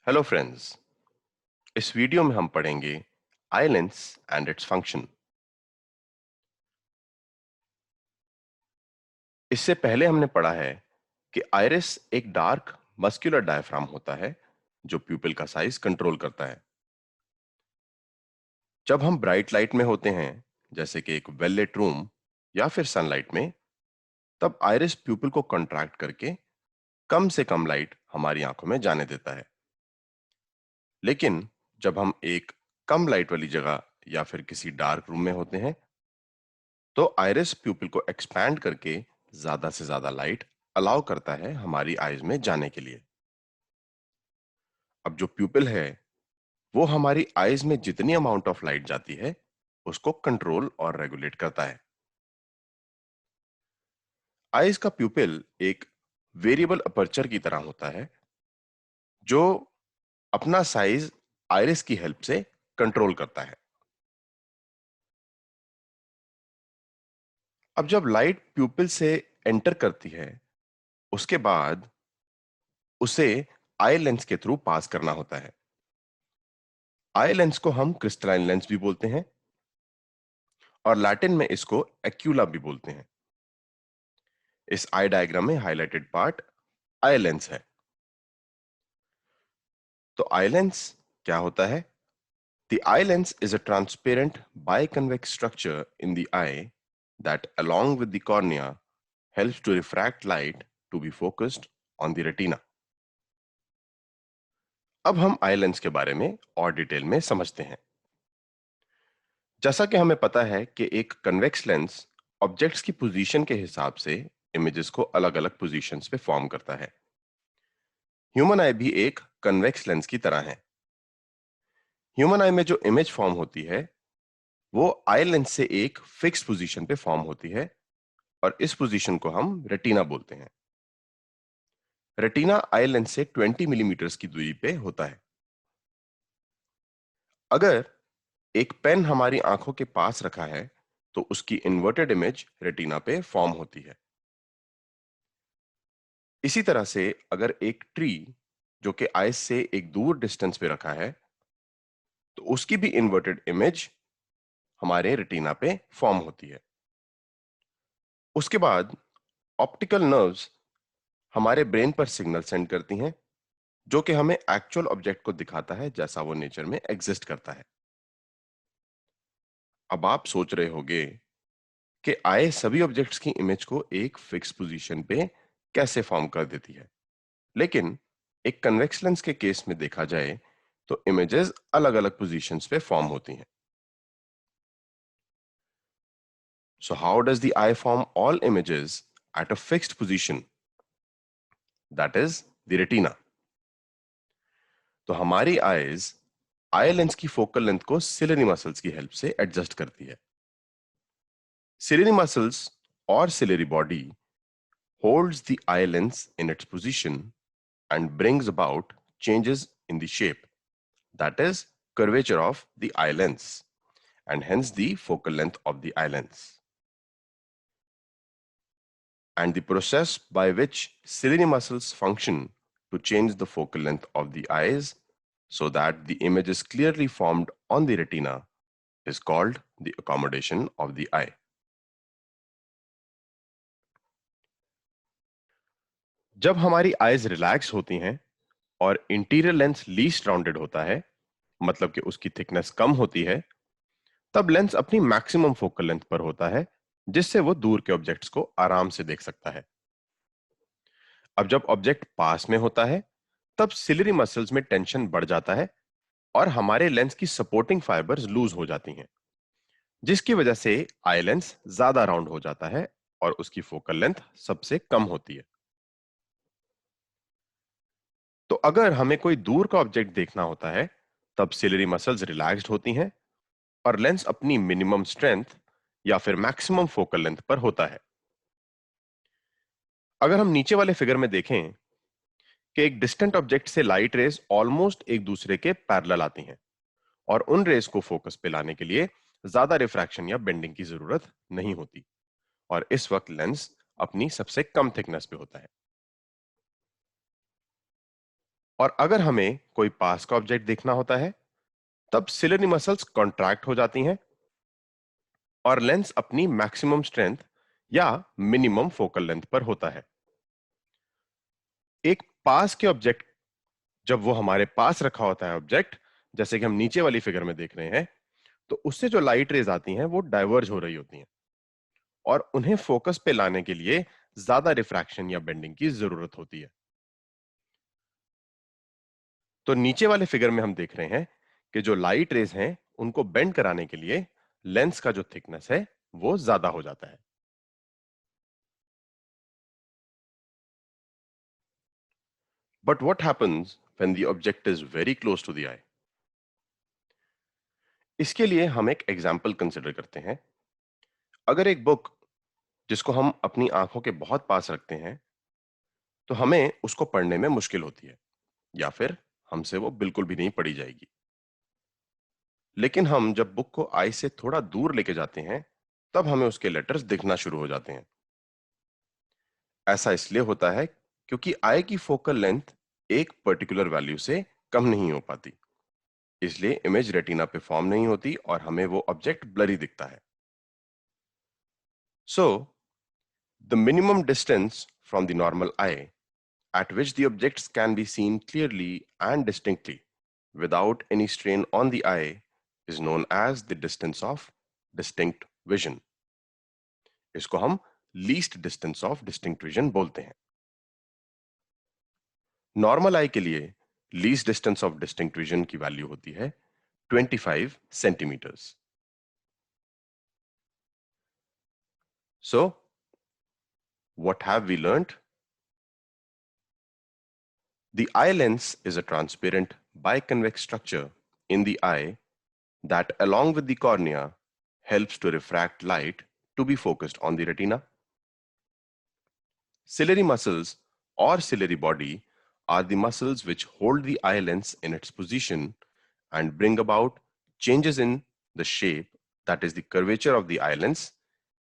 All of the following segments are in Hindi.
Hello friends. इस वीडियो में हम पढ़ेंगे eye lens and its function. इससे पहले हमने पढ़ा है कि आइरिस एक डार्क मस्कुलर डायफ्राम होता है जो प्यूपिल का साइज कंट्रोल करता है। जब हम ब्राइट लाइट में होते हैं, जैसे कि एक वेल लिट रूम या फिर सनलाइट में, तब आइरिस प्यूपिल को कंट्रैक्ट करके कम से कम लाइट हमारी आंखों में जाने देता है। लेकिन जब हम एक कम लाइट वाली जगह या फिर किसी डार्क रूम में होते हैं, तो आइरिस प्यूपिल को एक्सपैंड करके ज्यादा से ज्यादा लाइट अलाउ करता है हमारी आईज में जाने के लिए। अब जो प्यूपिल है वो हमारी आईज में जितनी अमाउंट ऑफ लाइट जाती है उसको कंट्रोल और रेगुलेट करता है। आईज का प्यूपिल एक वेरिएबल अपर्चर की तरह होता है जो अपना साइज आइरिस की हेल्प से कंट्रोल करता है। अब जब लाइट प्यूपिल से एंटर करती है, उसके बाद उसे आई लेंस के थ्रू पास करना होता है। आई लेंस को हम क्रिस्टलाइन लेंस भी बोलते हैं और लैटिन में इसको एक्यूला भी बोलते हैं। इस आई डायग्राम में हाइलाइटेड पार्ट आई लेंस है। तो आई लेंस क्या होता है? The eye lens is a transparent biconvex structure in the eye that along with the cornea helps to refract light to be focused on the retina. अब हम आई लेंस के बारे में और डिटेल में समझते हैं। जैसा कि हमें पता है कि एक कन्वेक्स लेंस ऑब्जेक्ट्स की पोजीशन के हिसाब से इमेजेस को अलग-अलग पोजीशंस पे फॉर्म करता है। ह्यूमन आई भी एक कन्वेक्स लेंस की तरह है। ह्यूमन आई में जो इमेज फॉर्म होती है वो आई लेंस से एक फिक्स पोजीशन पे फॉर्म होती है और इस पोजीशन को हम रेटिना बोलते हैं। रेटिना आई लेंस से 20 मिलीमीटर्स की दूरी पे होता है। अगर एक पेन हमारी आंखों के पास रखा है तो उसकी इन्वर्टेड इमेज रेटिना पे फॉर्म होती है। इसी तरह से अगर एक ट्री जो कि आइस से एक दूर डिस्टेंस पे रखा है तो उसकी भी इन्वर्टेड इमेज हमारे रेटिना पे फॉर्म होती है। उसके बाद ऑप्टिकल नर्व्स हमारे ब्रेन पर सिग्नल सेंड करती हैं जो कि हमें एक्चुअल ऑब्जेक्ट को दिखाता है जैसा वो नेचर में एग्जिस्ट करता है। अब आप सोच रहे होंगे कि आई सभी ऑब्जेक्ट्स की इमेज को एक फिक्स पोजीशन पे कैसे फॉर्म कर देती है, लेकिन एक कन्वेक्स लेंस के केस में देखा जाए तो इमेजेस अलग-अलग पोजीशंस पे फॉर्म होती हैं। So how does the eye form all images at a fixed position? That is the retina. तो हमारी आईज आई लेंस की फोकल लेंथ को सिलियरी मसल्स की हेल्प से एडजस्ट करती है। सिलियरी मसल्स और ciliary body holds the eye lens in its position and brings about changes in the shape, that is curvature of the eye lens, and hence the focal length of the eye lens. And the process by which ciliary muscles function to change the focal length of the eyes so that the image is clearly formed on the retina is called the accommodation of the eye. जब हमारी आईज रिलैक्स होती हैं और इंटीरियर लेंस लीस्ट राउंडेड होता है, मतलब कि उसकी थिकनेस कम होती है, तब लेंस अपनी मैक्सिमम फोकल लेंथ पर होता है जिससे वो दूर के ऑब्जेक्ट्स को आराम से देख सकता है। अब जब ऑब्जेक्ट पास में होता है तब सिलियरी मसल्स में टेंशन बढ़ जाता है और हमारे लेंस की सपोर्टिंग फाइबर्स लूज हो जाती हैं, जिसकी वजह से आई लेंस ज्यादा राउंड हो जाता है और उसकी फोकल लेंथ सबसे कम होती है। तो अगर हमें कोई दूर का ऑब्जेक्ट देखना होता है तब सिलियरी मसल्स रिलैक्स्ड होती हैं और लेंस अपनी मिनिमम स्ट्रेंथ या फिर मैक्सिमम फोकल लेंथ पर होता है। अगर हम नीचे वाले फिगर में देखें कि एक डिस्टेंट ऑब्जेक्ट से लाइट रेज ऑलमोस्ट एक दूसरे के पैरेलल आती हैं और उन रेज को फोकस पे लाने के लिए ज्यादा रिफ्रैक्शन या बेंडिंग की जरूरत नहीं होती और इस वक्त लेंस अपनी सबसे कम थिकनेस पे होता है। और अगर हमें कोई पास का ऑब्जेक्ट देखना होता है तब सिलियरी मसल्स कॉन्ट्रैक्ट हो जाती हैं और लेंस अपनी मैक्सिमम स्ट्रेंथ या मिनिमम फोकल लेंथ पर होता है। एक पास के ऑब्जेक्ट जब वो हमारे पास रखा होता है ऑब्जेक्ट, जैसे कि हम नीचे वाली फिगर में देख रहे हैं, तो उससे जो लाइट रेज आती हैं वो डाइवर्ज हो रही होती हैं और उन्हें फोकस पे लाने के लिए ज्यादा रिफ्रैक्शन या बेंडिंग की जरूरत होती है। तो नीचे वाले फिगर में हम देख रहे हैं कि जो लाइट रेज हैं उनको बेंड कराने के लिए लेंस का जो थिकनेस है वो ज्यादा हो जाता है। But what happens when the object is very close to the eye? इसके लिए हम एक एग्जाम्पल कंसिडर करते हैं। अगर एक बुक जिसको हम अपनी आंखों के बहुत पास रखते हैं तो हमें उसको पढ़ने में मुश्किल होती है या फिर हमसे वो बिल्कुल भी नहीं पढ़ी जाएगी। लेकिन हम जब बुक को आई से थोड़ा दूर लेके जाते हैं तब हमें उसके लेटर्स दिखना शुरू हो जाते हैं। ऐसा इसलिए होता है क्योंकि आई की फोकल लेंथ एक पर्टिकुलर वैल्यू से कम नहीं हो पाती, इसलिए इमेज रेटिना पे फॉर्म नहीं होती और हमें वो ऑब्जेक्ट ब्लरी दिखता है। So the minimum distance from the normal I at which the objects can be seen clearly and distinctly without any strain on the eye is known as the distance of distinct vision. इसको हम least distance of distinct vision बोलते हैं। नॉर्मल आई के लिए least distance of distinct vision की वैल्यू होती है 25 centimetres. So what have we learned? The eye lens is a transparent biconvex structure in the eye that, along with the cornea, helps to refract light to be focused on the retina. Ciliary muscles or ciliary body are the muscles which hold the eye lens in its position and bring about changes in the shape, that is the curvature of the eye lens,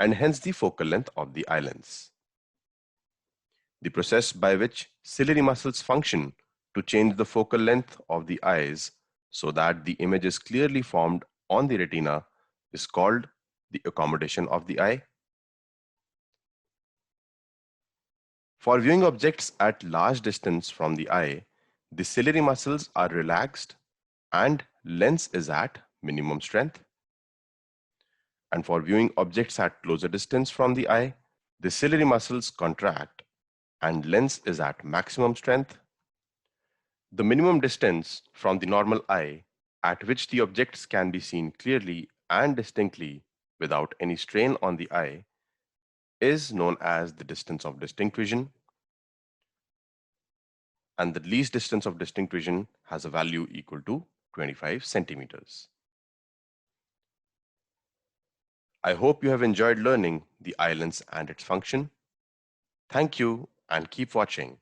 and hence the focal length of the eye lens. The process by which ciliary muscles function to change the focal length of the eyes so that the image is clearly formed on the retina is called the accommodation of the eye. For viewing objects at large distance from the eye, the ciliary muscles are relaxed and lens is at minimum strength. And for viewing objects at closer distance from the eye, the ciliary muscles contract and lens is at maximum strength. The minimum distance from the normal eye at which the objects can be seen clearly and distinctly without any strain on the eye is known as the distance of distinct vision, and the least distance of distinct vision has a value equal to 25 centimeters. I hope you have enjoyed learning the eye lens and its function. Thank you and keep watching.